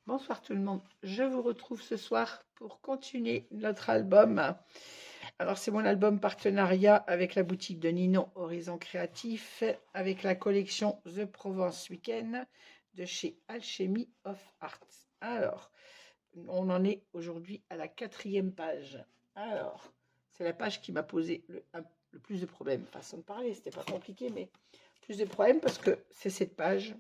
Bonsoir tout le monde, je vous retrouve ce soir pour continuer notre album. Alors c'est mon album partenariat avec la boutique de Ninon Horizon Créatif avec la collection The Provence Weekend de chez Alchemy of Art. Alors, on en est aujourd'hui à la 4e page. Alors, c'est la page qui m'a posé le plus de problèmes. Façon de parler, c'était pas compliqué, mais plus de problèmes parce que c'est cette page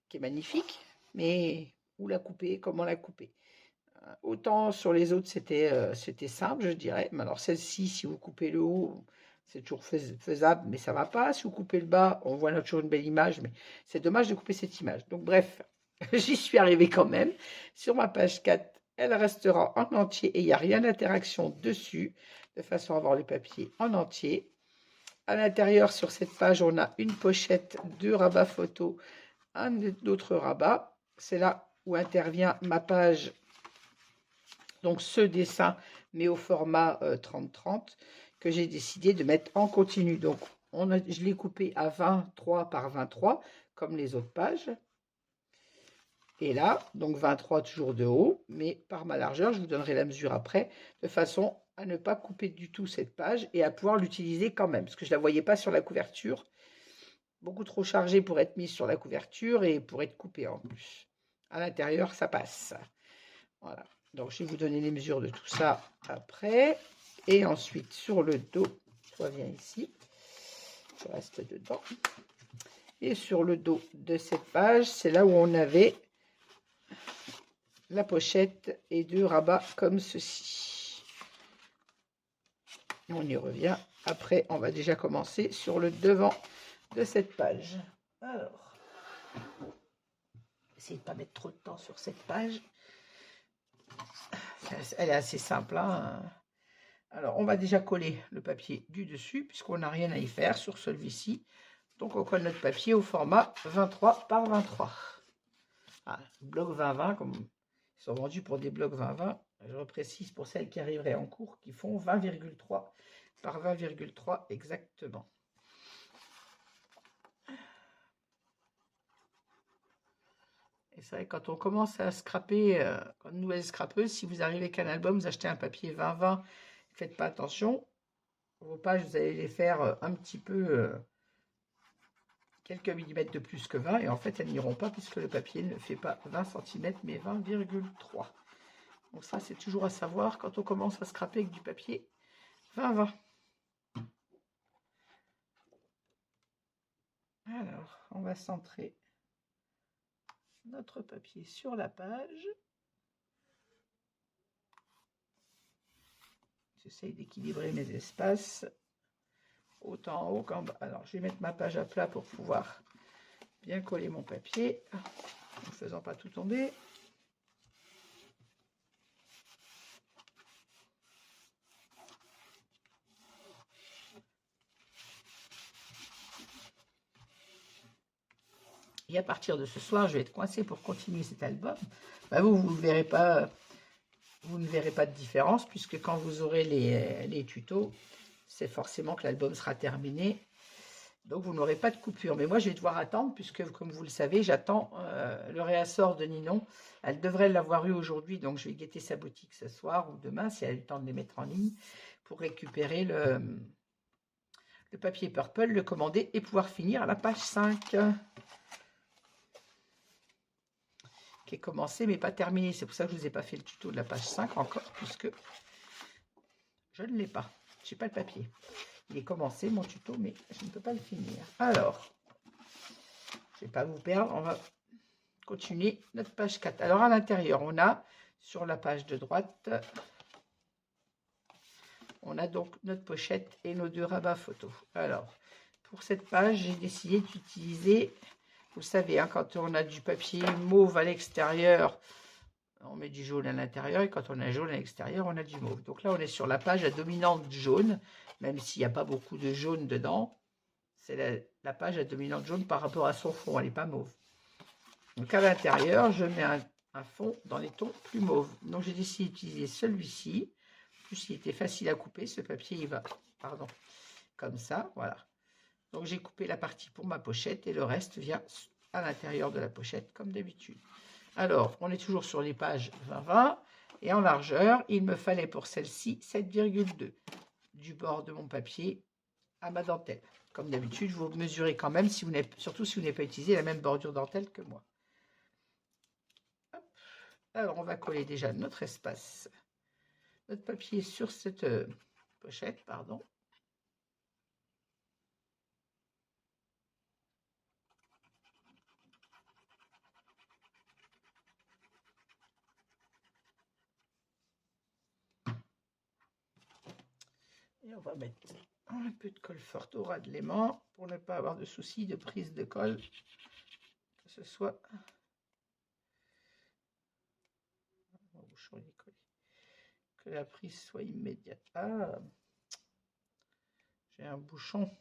qui est magnifique, mais où la couper, comment la couper. Autant sur les autres, c'était simple, je dirais. Mais alors celle-ci, si vous coupez le haut, c'est toujours faisable, mais ça ne va pas. Si vous coupez le bas, on voit toujours une belle image, mais c'est dommage de couper cette image. Donc bref, j'y suis arrivée quand même. Sur ma page 4, elle restera en entier et il n'y a rien d'interaction dessus, de façon à avoir le papier en entier. À l'intérieur, sur cette page, on a une pochette, 2 rabats photos, un autre rabat. C'est là où intervient ma page, donc ce dessin, mais au format 30-30, que j'ai décidé de mettre en continu. Donc je l'ai coupé à 23 par 23, comme les autres pages. Et là, donc 23 toujours de haut, mais par ma largeur, je vous donnerai la mesure après, de façon à ne pas couper du tout cette page et à pouvoir l'utiliser quand même, parce que je ne la voyais pas sur la couverture. Beaucoup trop chargée pour être mise sur la couverture et pour être coupée en plus. À l'intérieur, ça passe. Voilà. Donc, je vais vous donner les mesures de tout ça après. Et ensuite, sur le dos, toi viens ici. Je reste dedans. Et sur le dos de cette page, c'est là où on avait la pochette et 2 rabats comme ceci. On y revient. Après, on va déjà commencer sur le devant de cette page. Alors, essayez de ne pas mettre trop de temps sur cette page. Elle est assez simple, hein. Alors, on va déjà coller le papier du dessus, puisqu'on n'a rien à y faire sur celui-ci. Donc, on colle notre papier au format 23 par 23. Ah, bloc 20-20, comme ils sont vendus pour des blocs 20-20. Je reprécise pour celles qui arriveraient en cours, qui font 20,3 par 20,3 exactement. Et c'est vrai, quand on commence à scraper, une nouvelle scrapeuse, si vous arrivez qu'un album, vous achetez un papier 20-20, faites pas attention. Vos pages, vous allez les faire un petit peu, quelques millimètres de plus que 20, et en fait, elles n'iront pas puisque le papier ne fait pas 20 cm, mais 20,3. Donc ça, c'est toujours à savoir quand on commence à scraper avec du papier 20-20. Alors, on va centrer notre papier sur la page. J'essaye d'équilibrer mes espaces, autant en haut qu'en bas. Alors, je vais mettre ma page à plat pour pouvoir bien coller mon papier, en ne faisant pas tout tomber. Et à partir de ce soir, je vais être coincée pour continuer cet album. Bah vous ne verrez pas de différence, puisque quand vous aurez les tutos, c'est forcément que l'album sera terminé. Donc, vous n'aurez pas de coupure. Mais moi, je vais devoir attendre, puisque, comme vous le savez, j'attends le réassort de Ninon. Elle devrait l'avoir eu aujourd'hui, donc je vais guetter sa boutique ce soir ou demain, si elle a eu le temps de les mettre en ligne, pour récupérer le papier Purple, le commander et pouvoir finir à la page 5. Qui est commencé, mais pas terminé. C'est pour ça que je ne vous ai pas fait le tuto de la page 5 encore, puisque je ne l'ai pas. Je n'ai pas le papier. Il est commencé, mon tuto, mais je ne peux pas le finir. Alors, je ne vais pas vous perdre. On va continuer notre page 4. Alors, à l'intérieur, on a, sur la page de droite, on a donc notre pochette et nos 2 rabats photos. Alors, pour cette page, j'ai décidé d'utiliser, vous le savez, hein, quand on a du papier mauve à l'extérieur, on met du jaune à l'intérieur, et quand on a jaune à l'extérieur, on a du mauve. Donc là, on est sur la page à dominante jaune, même s'il n'y a pas beaucoup de jaune dedans. C'est la page à dominante jaune par rapport à son fond, elle n'est pas mauve. Donc à l'intérieur, je mets un fond dans les tons plus mauves. Donc j'ai décidé d'utiliser celui-ci. En plus, il était facile à couper, ce papier, il va, pardon, comme ça, voilà. Donc j'ai coupé la partie pour ma pochette, et le reste vient à l'intérieur de la pochette, comme d'habitude. Alors, on est toujours sur les pages 20-20. Et en largeur, il me fallait pour celle-ci 7,2 du bord de mon papier à ma dentelle. Comme d'habitude, vous mesurez quand même, si vous surtout si vous n'avez pas utilisé la même bordure dentelle que moi. Hop. Alors, on va coller déjà notre espace, notre papier sur cette pochette, pardon. Et on va mettre un peu de colle forte au ras de l'aimant pour ne pas avoir de soucis de prise de colle, que ce soit mon bouchon est collé, que la prise soit immédiate. Ah, j'ai un bouchon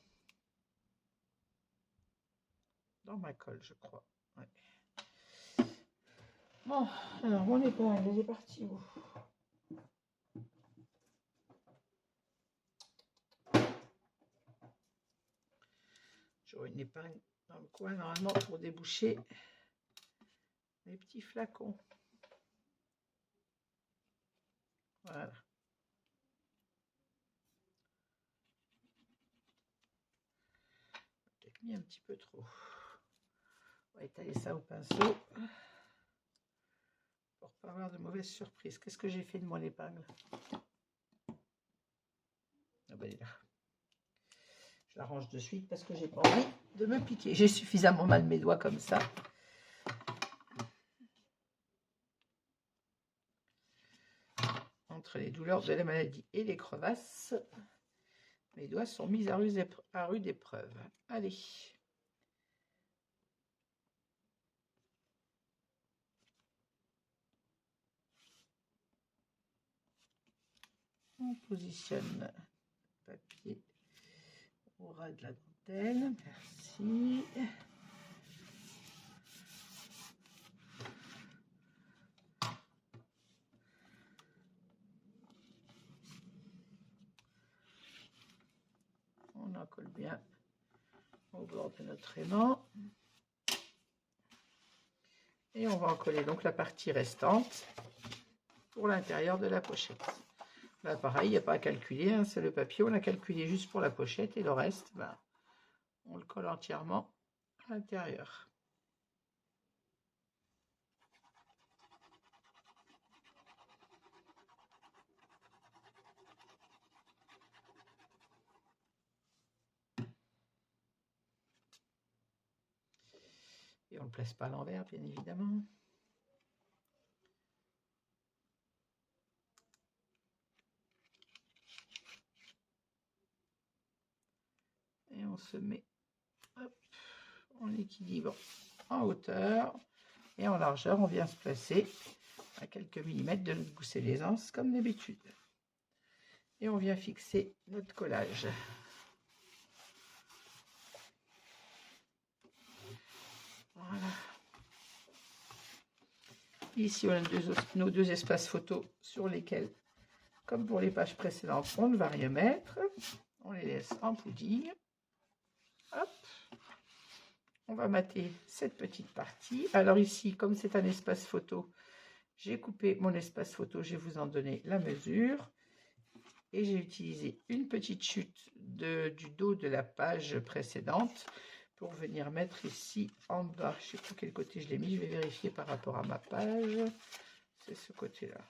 dans ma colle, je crois. Ouais. Bon, alors mon épingle, elle est partie où? J'aurai une épingle dans le coin normalement pour déboucher les petits flacons. Voilà. Peut-être mis un petit peu trop. On va étaler ça au pinceau pour pas avoir de mauvaises surprises. Qu'est-ce que j'ai fait de mon épingle? Ah ben, elle est là. Je la range de suite parce que j'ai pas envie de me piquer. J'ai suffisamment mal mes doigts comme ça. Entre les douleurs de la maladie et les crevasses, mes doigts sont mis à rude épreuve. Allez. On positionne le papier au ras de la dentelle. Merci. On en colle bien au bord de notre aimant. Et on va en coller donc la partie restante pour l'intérieur de la pochette. Là, pareil, il n'y a pas à calculer, hein, c'est le papier, on a calculé juste pour la pochette et le reste, ben, on le colle entièrement à l'intérieur. Et on ne le place pas à l'envers, bien évidemment. Et on se met hop, en équilibre en hauteur et en largeur. On vient se placer à quelques millimètres de notre goussset d'aisance comme d'habitude. Et on vient fixer notre collage. Voilà. Ici, on a nos deux espaces photos sur lesquels, comme pour les pages précédentes, on ne va rien mettre. On les laisse en pudding. Hop. On va mater cette petite partie. Alors ici, comme c'est un espace photo, j'ai coupé mon espace photo. Je vais vous en donner la mesure. Et j'ai utilisé une petite chute du dos de la page précédente pour venir mettre ici en bas. Je ne sais pas quel côté je l'ai mis. Je vais vérifier par rapport à ma page. C'est ce côté-là.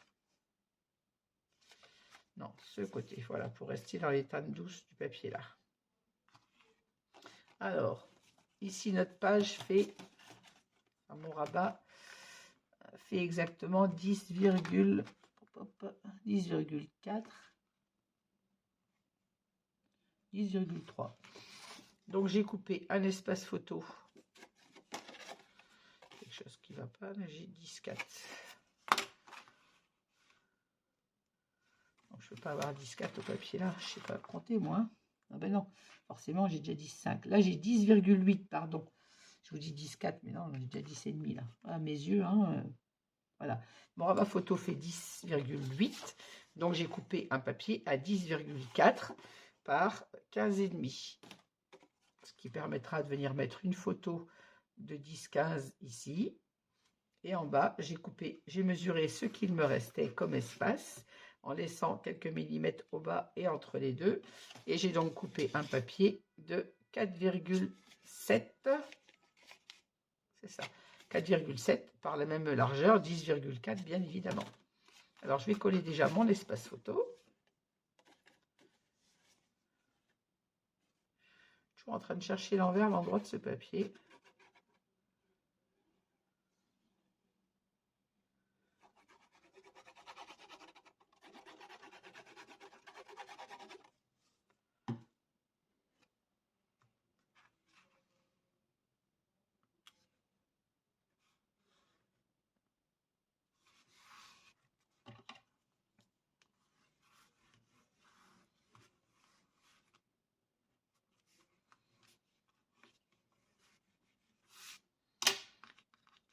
Non, ce côté. Voilà, pour rester dans les teintes douces du papier là. Alors, ici notre page fait, à mon rabat, fait exactement 10,4. 10,3. Donc j'ai coupé un espace photo. Quelque chose qui ne va pas, mais j'ai 10,4. Donc je ne peux pas avoir 10,4 au papier là, je ne sais pas compter moi. Ah ben non, forcément j'ai déjà 10,5. Là j'ai 10,8, pardon. Je vous dis 10,4, mais non, j'ai déjà 10,5 là. Voilà mes yeux, hein. Voilà. Mon rabat photo fait 10,8. Donc j'ai coupé un papier à 10,4 par 15,5. Ce qui permettra de venir mettre une photo de 10-15 ici Et en bas, j'ai mesuré ce qu'il me restait comme espace, en laissant quelques millimètres au bas et entre les deux. Et j'ai donc coupé un papier de 4,7, c'est ça, 4,7 par la même largeur, 10,4 bien évidemment. Alors je vais coller déjà mon espace photo. Toujours en train de chercher l'envers, l'endroit de ce papier.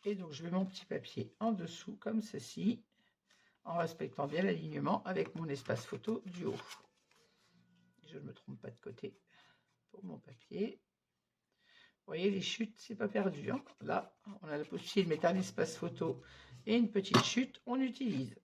Et donc je mets mon petit papier en dessous comme ceci, en respectant bien l'alignement avec mon espace photo du haut. Je ne me trompe pas de côté pour mon papier. Vous voyez, les chutes, c'est pas perdu, hein. Là, on a la possibilité de mettre un espace photo et une petite chute, on utilise.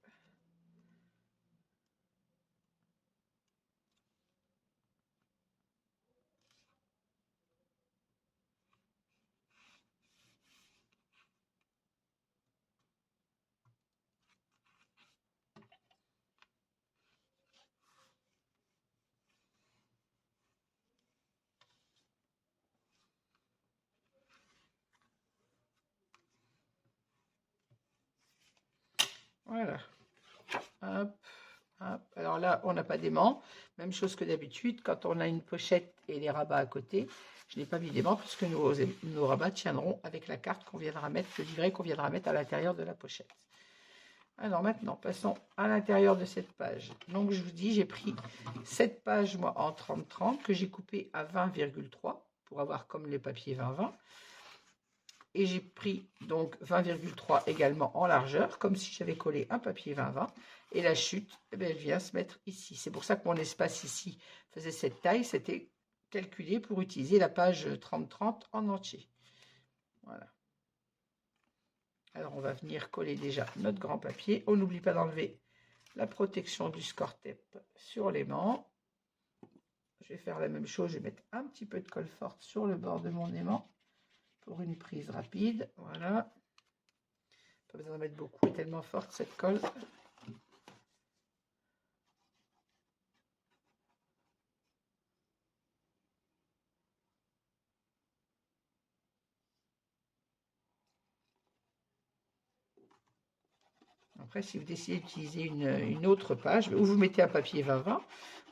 Voilà. Hop, hop. Alors là, on n'a pas d'aimant. Même chose que d'habitude, quand on a une pochette et les rabats à côté, je n'ai pas mis d'aimant puisque nos rabats tiendront avec la carte qu'on viendra mettre, le livret qu'on viendra mettre à l'intérieur de la pochette. Alors maintenant, passons à l'intérieur de cette page. Donc je vous dis, j'ai pris cette page moi en 30-30 que j'ai coupé à 20,3 pour avoir comme les papiers 20-20. Et j'ai pris donc 20,3 également en largeur, comme si j'avais collé un papier 20-20. Et la chute, eh bien, elle vient se mettre ici. C'est pour ça que mon espace ici faisait cette taille. C'était calculé pour utiliser la page 30-30 en entier. Voilà. Alors on va venir coller déjà notre grand papier. On n'oublie pas d'enlever la protection du score tape sur l'aimant. Je vais faire la même chose. Je vais mettre un petit peu de colle forte sur le bord de mon aimant pour une prise rapide. Voilà. Pas besoin d'en mettre beaucoup, elle est tellement forte cette colle. Après, si vous décidez d'utiliser une autre page, ou vous mettez un papier 20-20,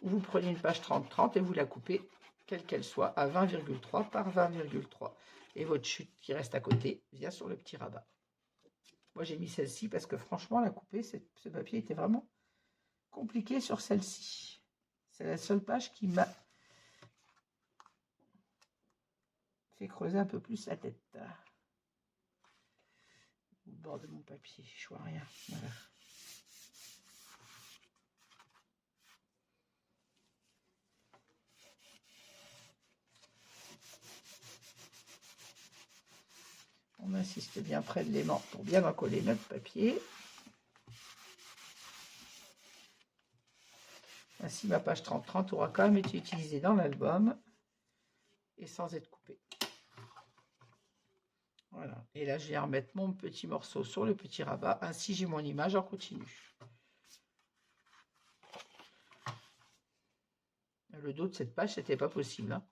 ou vous prenez une page 30-30 et vous la coupez, quelle qu'elle soit, à 20,3 par 20,3. Et votre chute qui reste à côté vient sur le petit rabat. Moi, j'ai mis celle-ci parce que franchement, la couper, ce papier était vraiment compliqué sur celle-ci. C'est la seule page qui m'a fait creuser un peu plus la tête. Au bord de mon papier, je vois rien. Voilà. On insiste bien près de l'aimant pour bien encoller notre papier. Ainsi, ma page 30-30 aura quand même été utilisée dans l'album et sans être coupée. Voilà. Et là, je viens remettre mon petit morceau sur le petit rabat. Ainsi, j'ai mon image en continu. Le dos de cette page, c'était pas possible, hein.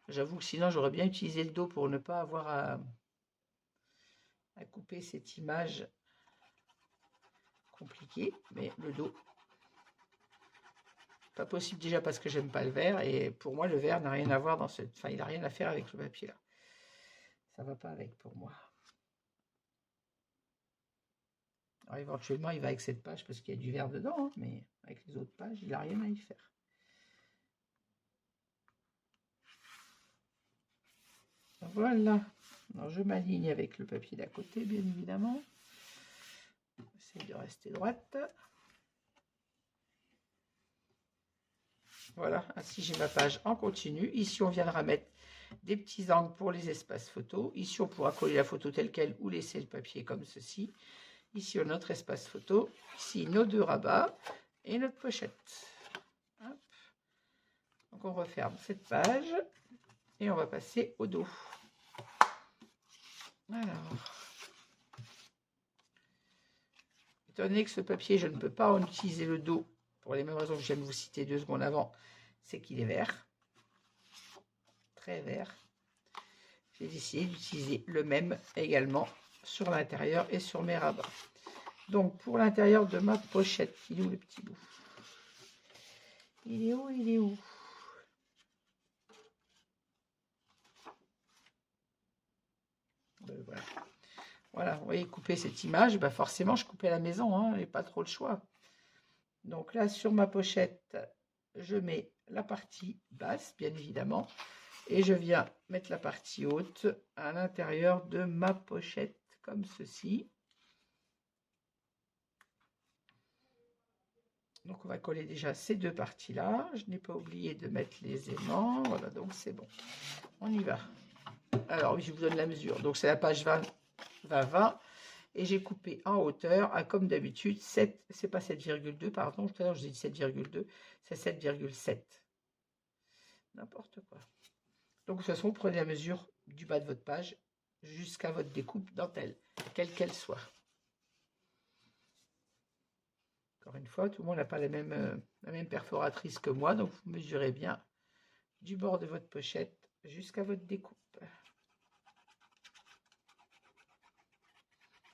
J'avoue que sinon, j'aurais bien utilisé le dos pour ne pas avoir à couper cette image compliquée. Mais le dos, pas possible déjà parce que j'aime pas le vert. Et pour moi, le vert n'a rien à voir dans cette... Enfin, il n'a rien à faire avec le papier là. Ça va pas avec pour moi. Alors éventuellement, il va avec cette page parce qu'il y a du vert dedans, hein, mais avec les autres pages, il n'a rien à y faire. Voilà. Alors, je m'aligne avec le papier d'à côté, bien évidemment. J'essaie de rester droite. Voilà, ainsi j'ai ma page en continu. Ici, on viendra mettre des petits angles pour les espaces photos. Ici, on pourra coller la photo telle quelle ou laisser le papier comme ceci. Ici, on a notre espace photo. Ici, nos 2 rabats et notre pochette. Hop. Donc, on referme cette page et on va passer au dos. Alors, étant donné que ce papier, je ne peux pas en utiliser le dos, pour les mêmes raisons que je viens de vous citer 2 secondes avant, c'est qu'il est vert, très vert. J'ai décidé d'utiliser le même également sur l'intérieur et sur mes rabats. Donc, pour l'intérieur de ma pochette, il est où le petit bout? Il est où? Il est où? Voilà. Voilà, vous voyez, couper cette image, bah forcément, je coupais à la maison, hein, et pas trop le choix. Donc là, sur ma pochette, je mets la partie basse, bien évidemment, et je viens mettre la partie haute à l'intérieur de ma pochette, comme ceci. Donc, on va coller déjà ces 2 parties-là. Je n'ai pas oublié de mettre les aimants. Voilà, donc c'est bon. On y va. Alors, oui, je vous donne la mesure. Donc, c'est la page 20. Et j'ai coupé en hauteur, à, comme d'habitude, 7, c'est pas 7,2, pardon, tout à l'heure j'ai dit 7,2, c'est 7,7. N'importe quoi. Donc, de toute façon, vous prenez la mesure du bas de votre page jusqu'à votre découpe dentelle, quelle qu'elle soit. Encore une fois, tout le monde n'a pas la même perforatrice que moi, donc vous mesurez bien du bord de votre pochette jusqu'à votre découpe.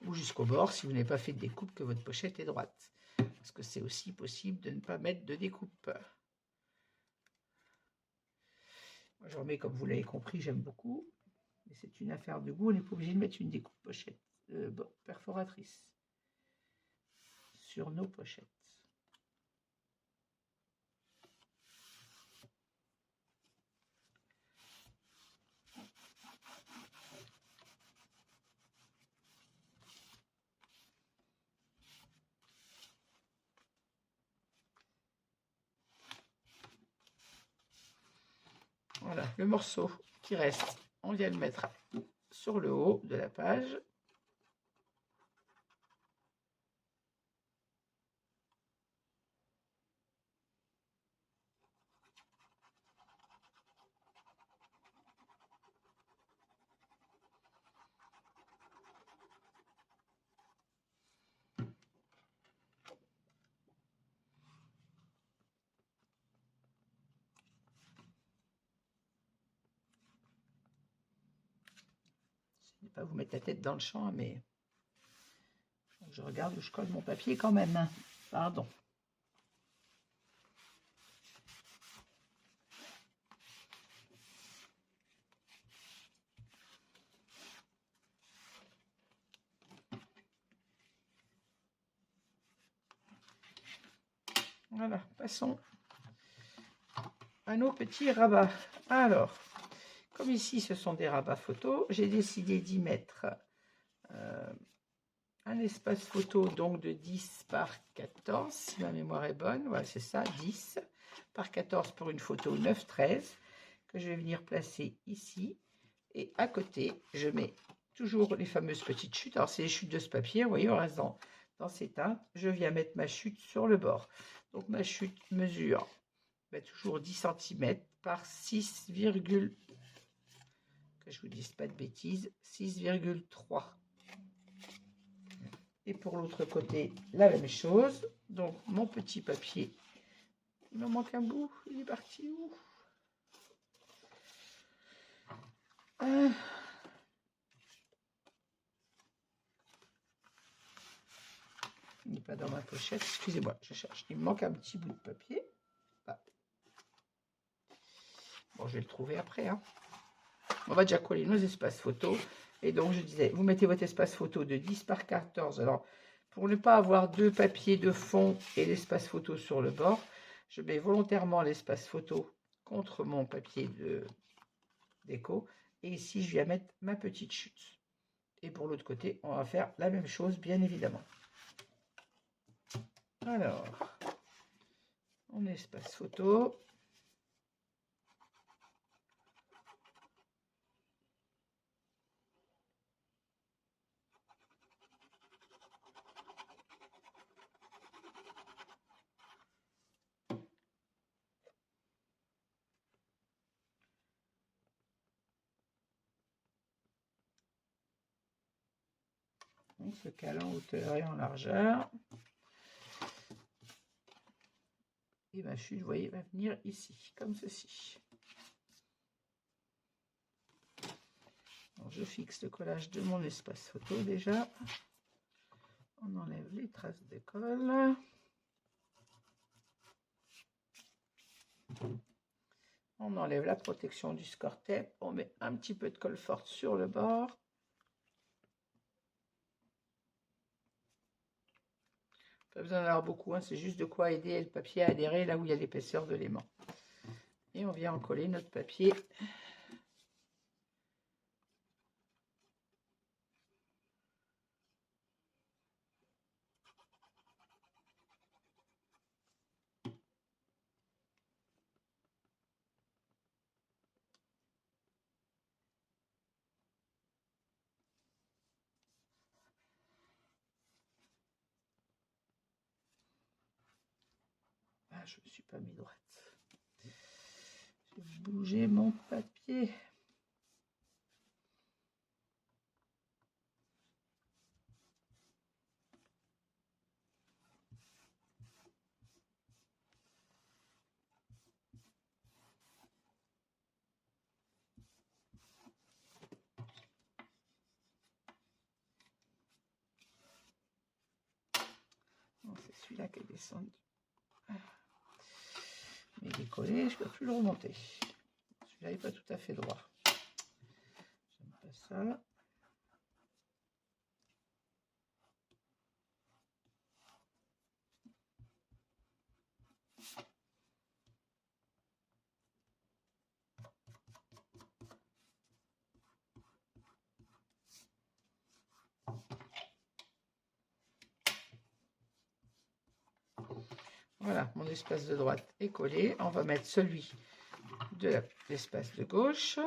Ou jusqu'au bord si vous n'avez pas fait de découpe, que votre pochette est droite. Parce que c'est aussi possible de ne pas mettre de découpe. Moi, je remets, comme vous l'avez compris, j'aime beaucoup. Mais c'est une affaire de goût, on n'est pas obligé de mettre une découpe pochette perforatrice sur nos pochettes. Voilà, le morceau qui reste, on vient le mettre sur le haut de la page. Je ne vais pas vous mettre la tête dans le champ, mais je regarde où je colle mon papier quand même. Pardon. Voilà, passons à nos petits rabats. Alors, comme ici ce sont des rabats photos, j'ai décidé d'y mettre un espace photo donc de 10 par 14, si ma mémoire est bonne. Voilà, c'est ça, 10 par 14 pour une photo 9-13, que je vais venir placer ici. Et à côté, je mets toujours les fameuses petites chutes. Alors, c'est les chutes de ce papier, vous voyez, on reste dans ces teintes. Je viens mettre ma chute sur le bord. Donc, ma chute mesure toujours 10 cm par 6, que je vous dise pas de bêtises, 6,3. Et pour l'autre côté, la même chose. Donc, mon petit papier, il me manque un bout. Il est parti où? Il n'est pas dans ma pochette. Excusez-moi, je cherche. Il me manque un petit bout de papier. Ah. Bon, je vais le trouver après. Hein. On va déjà coller nos espaces photos. Et donc, je disais, vous mettez votre espace photo de 10 par 14. Alors, pour ne pas avoir 2 papiers de fond et l'espace photo sur le bord, je mets volontairement l'espace photo contre mon papier de déco. Et ici, je viens mettre ma petite chute. Et pour l'autre côté, on va faire la même chose, bien évidemment. Alors, mon espace photo. On se cale en hauteur et en largeur. Et ma chute, vous voyez, va venir ici, comme ceci. Donc, je fixe le collage de mon espace photo déjà. On enlève les traces de colle. On enlève la protection du score tape. On met un petit peu de colle forte sur le bord. Pas besoin d'en avoir beaucoup, hein, c'est juste de quoi aider le papier à adhérer là où il y a l'épaisseur de l'aimant. Et on vient en coller notre papier. Ah, je ne me suis pas mis droite. J'ai bougé mon papier. C'est celui-là qui est descendu. Mais il est collé, je ne peux plus le remonter. Celui-là n'est pas tout à fait droit. J'aime pas ça. Voilà, mon espace de droite est collé. On va mettre celui de l'espace de gauche.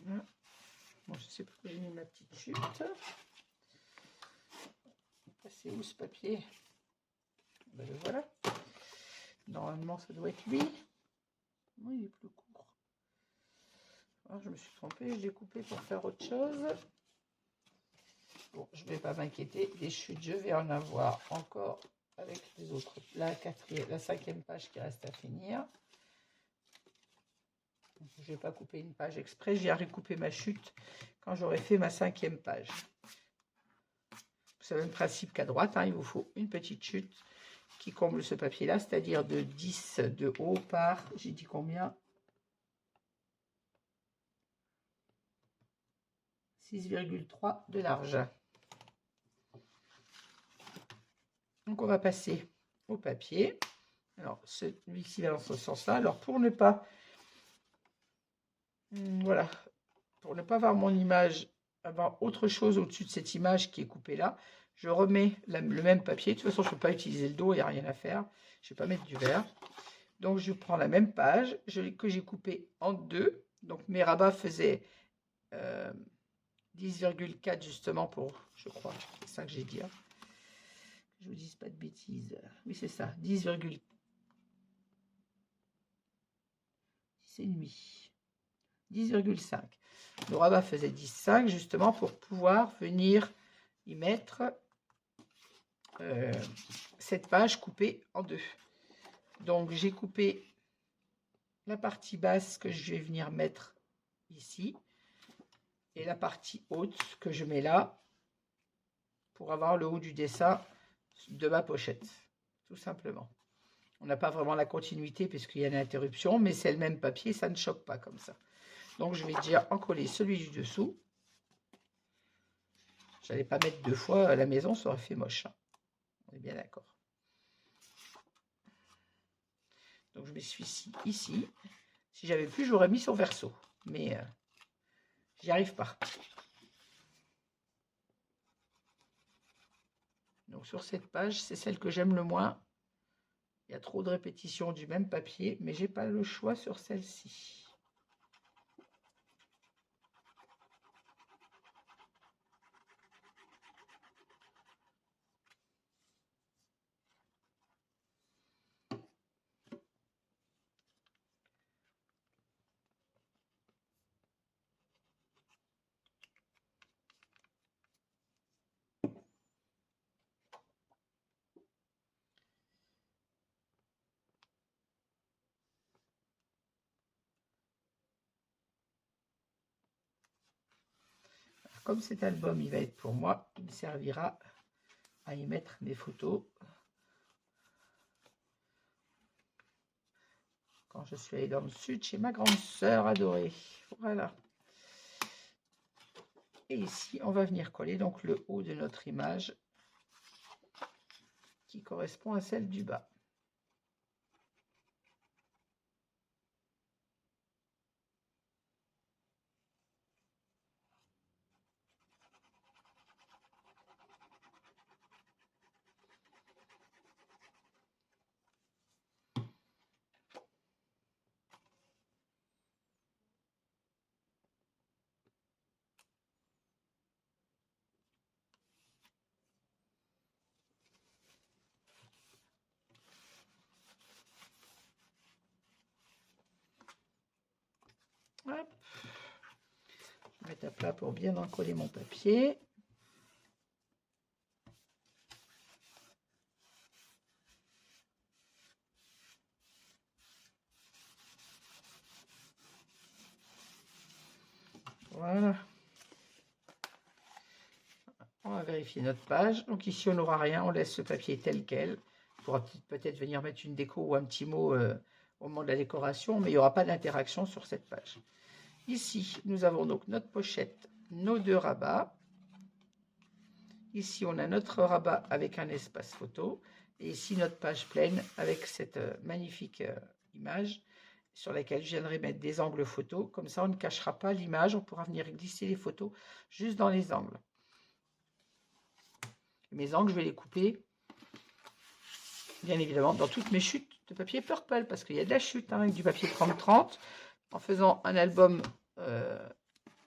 Voilà. Bon, je ne sais pas où j'ai mis ma petite chute. C'est où ce papier? Ben, le voilà. Normalement, ça doit être lui. Non, il est plus court. Alors, je me suis trompée, je l'ai coupé pour faire autre chose. Bon, je ne vais pas m'inquiéter. Des chutes, je vais en avoir encore avec les autres. La 5e page qui reste à finir. Je ne vais pas couper une page exprès. J'ai recouper ma chute quand j'aurai fait ma 5e page. C'est le même principe qu'à droite. Hein, il vous faut une petite chute qui comble ce papier-là, c'est-à-dire de 10 de haut par, j'ai dit combien? 6,3 de large. Donc, on va passer au papier. Alors, celui-ci va dans ce sens-là. Alors, pour ne pas... Voilà. Pour ne pas avoir mon image, avoir autre chose au-dessus de cette image qui est coupée là, je remets le même papier. De toute façon, je ne peux pas utiliser le dos, il n'y a rien à faire. Je ne vais pas mettre du vert. Donc, je prends la même page que j'ai coupée en deux. Donc, mes rabats faisaient 10,4 justement pour, je crois, c'est ça que j'ai dit. Hein. Que je ne vous dise pas de bêtises. Oui, c'est ça, 10,4. C'est nuit. 10,5. Le rabat faisait 10,5 justement pour pouvoir venir y mettre cette page coupée en deux. Donc, j'ai coupé la partie basse que je vais venir mettre ici et la partie haute que je mets là pour avoir le haut du dessin de ma pochette, tout simplement. On n'a pas vraiment la continuité puisqu'il y a une interruption, mais c'est le même papier, ça ne choque pas comme ça. Donc, je vais déjà en coller celui du dessous. Je n'allais pas mettre 2 fois à la maison, ça aurait fait moche. Hein. On est bien d'accord. Donc je me suis ici. Si j'avais pu, j'aurais mis son verso. Mais j'y arrive pas. Donc sur cette page, c'est celle que j'aime le moins. Il y a trop de répétitions du même papier, mais j'ai pas le choix sur celle-ci. Comme cet album, il va être pour moi, il me servira à y mettre mes photos quand je suis allée dans le sud chez ma grande sœur adorée. Voilà. Et ici, on va venir coller donc le haut de notre image qui correspond à celle du bas. Hop. Je vais mettre à plat pour bien encoller mon papier. Voilà. On va vérifier notre page. Donc ici, on n'aura rien. On laisse ce papier tel quel. On pourra peut-être venir mettre une déco ou un petit mot au moment de la décoration, mais il n'y aura pas d'interaction sur cette page. Ici, nous avons donc notre pochette, nos deux rabats. Ici, on a notre rabat avec un espace photo. Et ici, notre page pleine avec cette magnifique image sur laquelle je viendrai mettre des angles photos. Comme ça, on ne cachera pas l'image. On pourra venir glisser les photos juste dans les angles. Mes angles, je vais les couper, bien évidemment, dans toutes mes chutes de papier Purple, parce qu'il y a de la chute avec du papier 30-30. En faisant un album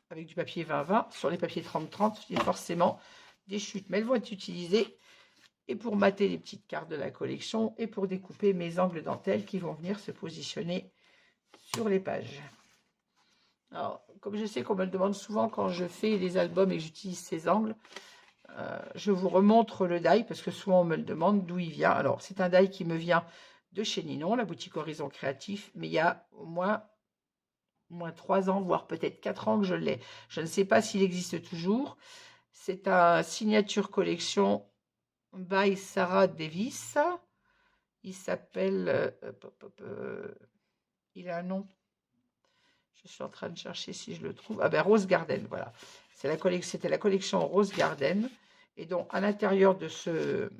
avec du papier 20-20, sur les papiers 30-30, il y a forcément des chutes. Mais elles vont être utilisées et pour mater les petites cartes de la collection et pour découper mes angles dentelle qui vont venir se positionner sur les pages. Alors, comme je sais qu'on me le demande souvent quand je fais des albums et que j'utilise ces angles, je vous remontre le die parce que souvent on me le demande d'où il vient. Alors, c'est un die qui me vient de chez Ninon, la boutique Horizon Créatif, mais il y a au moins 3 ans, voire peut-être 4 ans que je l'ai. Je ne sais pas s'il existe toujours. C'est un signature collection by Sarah Davis. Il s'appelle... il a un nom. Je suis en train de chercher si je le trouve. Ah ben Rose Garden, voilà. C'était la collection Rose Garden. Et donc à l'intérieur de ce